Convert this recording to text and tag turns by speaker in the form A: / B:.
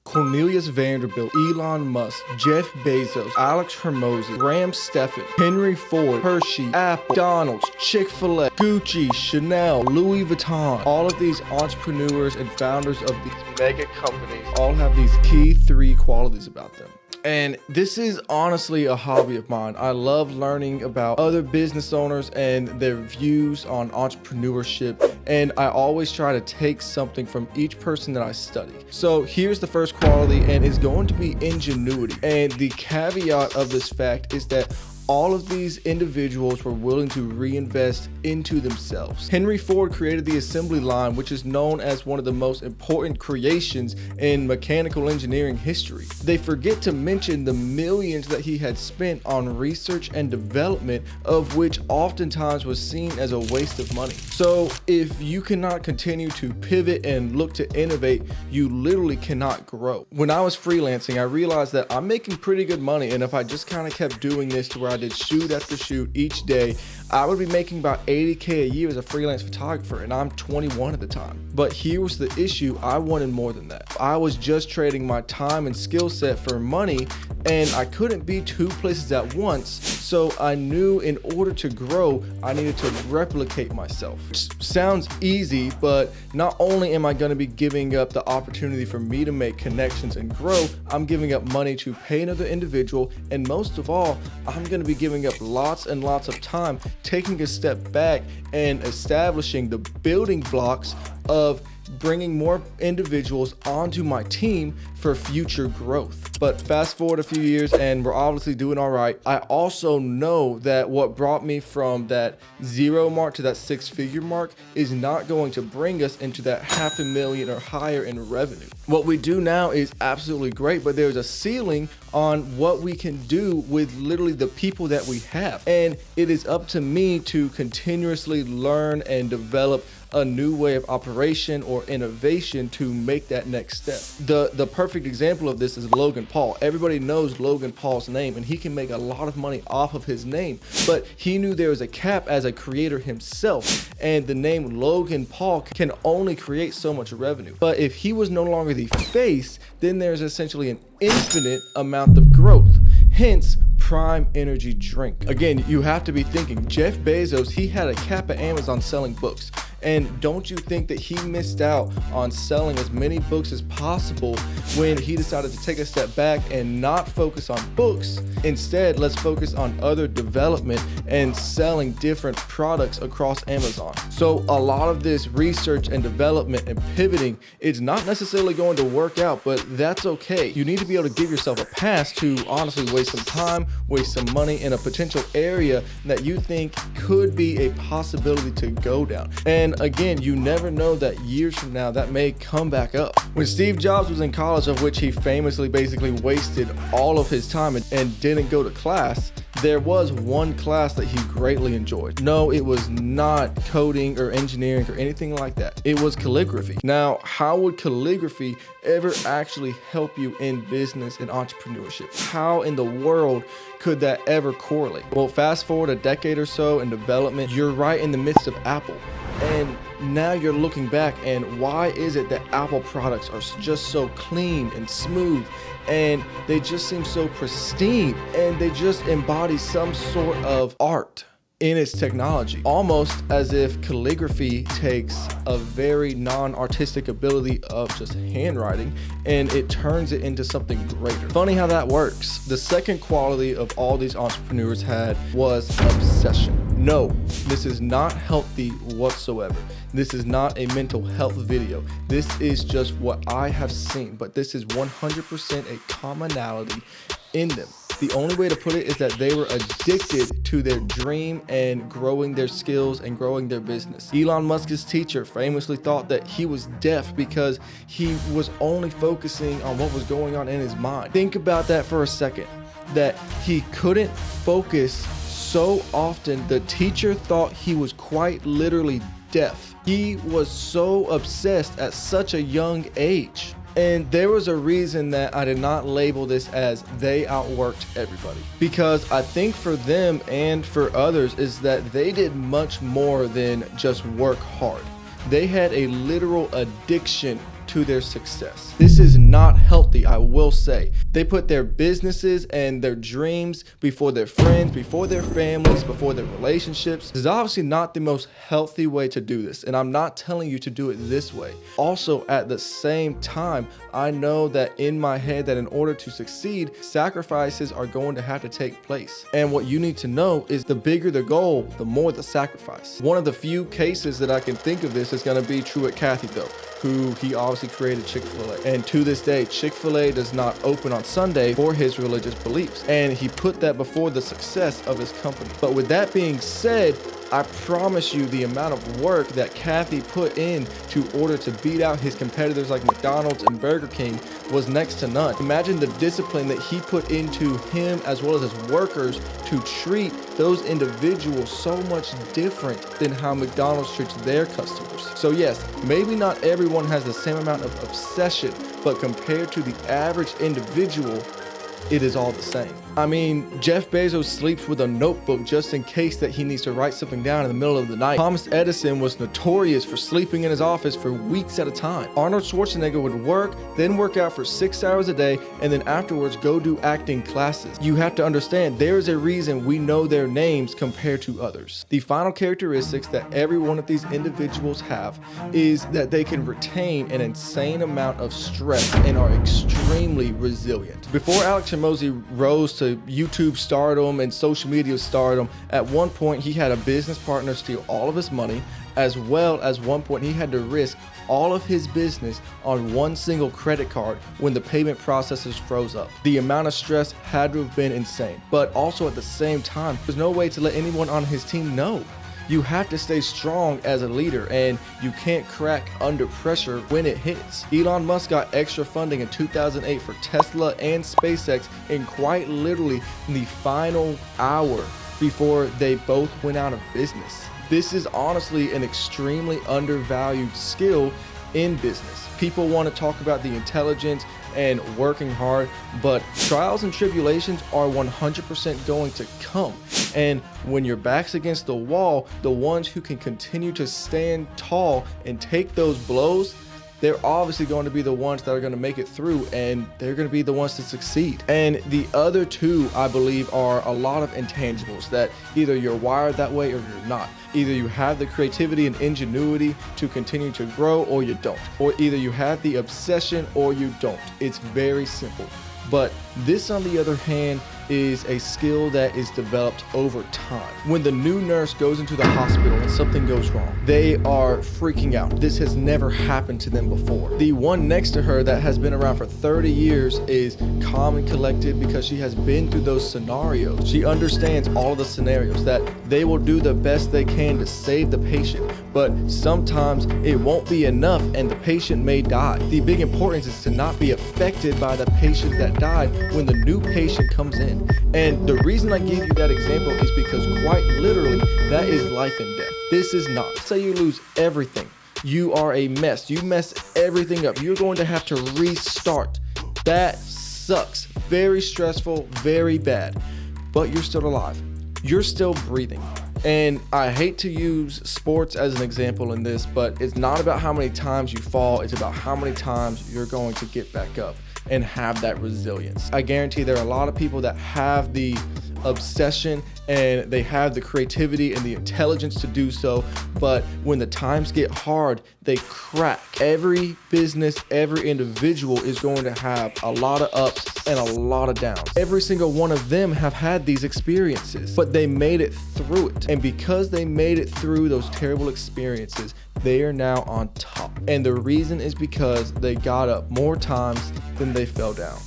A: Cornelius Vanderbilt, Elon Musk, Jeff Bezos, Alex Hermosi, Graham Stephan, Henry Ford, Hershey, Apple, McDonald's, Chick-fil-A, Gucci, Chanel, Louis Vuitton. All of these entrepreneurs and founders of these mega companies all have these key 3 qualities about them. And this is honestly a hobby of mine. I love learning about other business owners and their views on entrepreneurship. And I always try to take something from each person that I study. So here's the first quality, and it's going to be ingenuity. And the caveat of this fact is that all of these individuals were willing to reinvest into themselves. Henry Ford created the assembly line, which is known as one of the most important creations in mechanical engineering history. They forget to mention the millions that he had spent on research and development, of which oftentimes was seen as a waste of money. So if you cannot continue to pivot and look to innovate, you literally cannot grow. When I was freelancing, I realized that I'm making pretty good money, and if I just kind of kept doing this to where I did shoot after shoot each day, I would be making about $80K a year as a freelance photographer, and I'm 21 at the time. But here was the issue: I wanted more than that. I was just trading my time and skill set for money, and I couldn't be 2 places at once. So I knew in order to grow, I needed to replicate myself. Which sounds easy, but not only am I going to be giving up the opportunity for me to make connections and grow, I'm giving up money to pay another individual, and most of all, I'm going to be giving up lots and lots of time, taking a step back and establishing the building blocks of bringing more individuals onto my team for future growth. But fast forward a few years and we're obviously doing all right. I also know that what brought me from that 0 mark to that 6-figure mark is not going to bring us into that $500,000 or higher in revenue. What we do now is absolutely great, but there's a ceiling on what we can do with literally the people that we have. And it is up to me to continuously learn and develop a new way of operation or innovation to make that next step. The perfect example of this is Logan Paul. Everybody knows Logan Paul's name, and he can make a lot of money off of his name, but he knew there was a cap as a creator himself, and the name Logan Paul can only create so much revenue. But if he was no longer the face, then there's essentially an infinite amount of growth. Hence, Prime Energy drink. Again, you have to be thinking, Jeff Bezos, he had a cap at Amazon selling books. And don't you think that he missed out on selling as many books as possible when he decided to take a step back and not focus on books? Instead, let's focus on other development and selling different products across Amazon. So a lot of this research and development and pivoting, it's not necessarily going to work out, but that's okay. You need to be able to give yourself a pass to honestly waste some time, waste some money in a potential area that you think could be a possibility to go down. And again, you never know that years from now that may come back up. When Steve Jobs was in college, of which he famously basically wasted all of his time and didn't go to class, there was one class that he greatly enjoyed. No, it was not coding or engineering or anything like that. It was calligraphy. Now, how would calligraphy ever actually help you in business and entrepreneurship? How in the world could that ever correlate? Well, fast forward a decade or so in development, you're right in the midst of Apple. And now you're looking back, and why is it that Apple products are just so clean and smooth, and they just seem so pristine, and they just embody some sort of art in its technology, almost as if calligraphy takes a very non-artistic ability of just handwriting and it turns it into something greater. Funny how that works. The second quality of all these entrepreneurs had was obsession. No, this is not healthy whatsoever. This is not a mental health video. This is just what I have seen, but this is 100% a commonality in them. The only way to put it is that they were addicted to their dream and growing their skills and growing their business. Elon Musk's teacher famously thought that he was deaf because he was only focusing on what was going on in his mind. Think about that for a second, that he couldn't focus so often. The teacher thought he was quite literally deaf. He was so obsessed at such a young age. And there was a reason that I did not label this as they outworked everybody, because I think for them and for others is that they did much more than just work hard. They had a literal addiction to their success. This is not healthy, I will say. They put their businesses and their dreams before their friends, before their families, before their relationships. This is obviously not the most healthy way to do this, and I'm not telling you to do it this way. Also, at the same time, I know that in my head that in order to succeed, sacrifices are going to have to take place. And what you need to know is the bigger the goal, the more the sacrifice. One of the few cases that I can think of this is going to be Truett Cathy, though, who he obviously created Chick-fil-A. And to this day, Chick-fil-A does not open on Sunday for his religious beliefs. And he put that before the success of his company. But with that being said, I promise you the amount of work that Cathy put in to order to beat out his competitors like McDonald's and Burger King was next to none. Imagine the discipline that he put into him as well as his workers to treat those individuals so much different than how McDonald's treats their customers. So yes, maybe not everyone has the same amount of obsession, but compared to the average individual, it is all the same. I mean, Jeff Bezos sleeps with a notebook just in case that he needs to write something down in the middle of the night. Thomas Edison was notorious for sleeping in his office for weeks at a time. Arnold Schwarzenegger would work, then work out for 6 hours a day, and then afterwards go do acting classes. You have to understand, there is a reason we know their names compared to others. The final characteristics that every one of these individuals have is that they can retain an insane amount of stress and are extremely resilient. Before Alex Hormozi rose to YouTube stardom and social media stardom, at one point he had a business partner steal all of his money, as well as one point he had to risk all of his business on one single credit card when the payment processors froze up. The amount of stress had to have been insane, but also at the same time, there's no way to let anyone on his team know. You have to stay strong as a leader, and you can't crack under pressure when it hits. Elon Musk got extra funding in 2008 for Tesla and SpaceX, and quite literally in the final hour before they both went out of business. This is honestly an extremely undervalued skill in business. People want to talk about the intelligence and working hard, but trials and tribulations are 100% going to come. And when your back's against the wall, the ones who can continue to stand tall and take those blows, they're obviously going to be the ones that are going to make it through, and they're going to be the ones to succeed. And the other two, I believe, are a lot of intangibles that either you're wired that way or you're not. Either you have the creativity and ingenuity to continue to grow or you don't. Or either you have the obsession or you don't. It's very simple. But this, on the other hand, is a skill that is developed over time. When the new nurse goes into the hospital and something goes wrong, they are freaking out. This has never happened to them before. The one next to her that has been around for 30 years is calm and collected because she has been through those scenarios. She understands all of the scenarios, that they will do the best they can to save the patient, but sometimes it won't be enough and the patient may die. The big importance is to not be affected by the patient that died when the new patient comes in. And the reason I give you that example is because quite literally, that is life and death. This is not. Say you lose everything. You are a mess. You mess everything up. You're going to have to restart. That sucks. Very stressful, very bad. But you're still alive. You're still breathing. And I hate to use sports as an example in this, but it's not about how many times you fall. It's about how many times you're going to get back up and have that resilience. I guarantee there are a lot of people that have the obsession and they have the creativity and the intelligence to do so, but when the times get hard, they crack. Every business, every individual is going to have a lot of ups and a lot of downs. Every single one of them have had these experiences, but they made it through it. And because they made it through those terrible experiences, they are now on top. And the reason is because they got up more times than they fell down.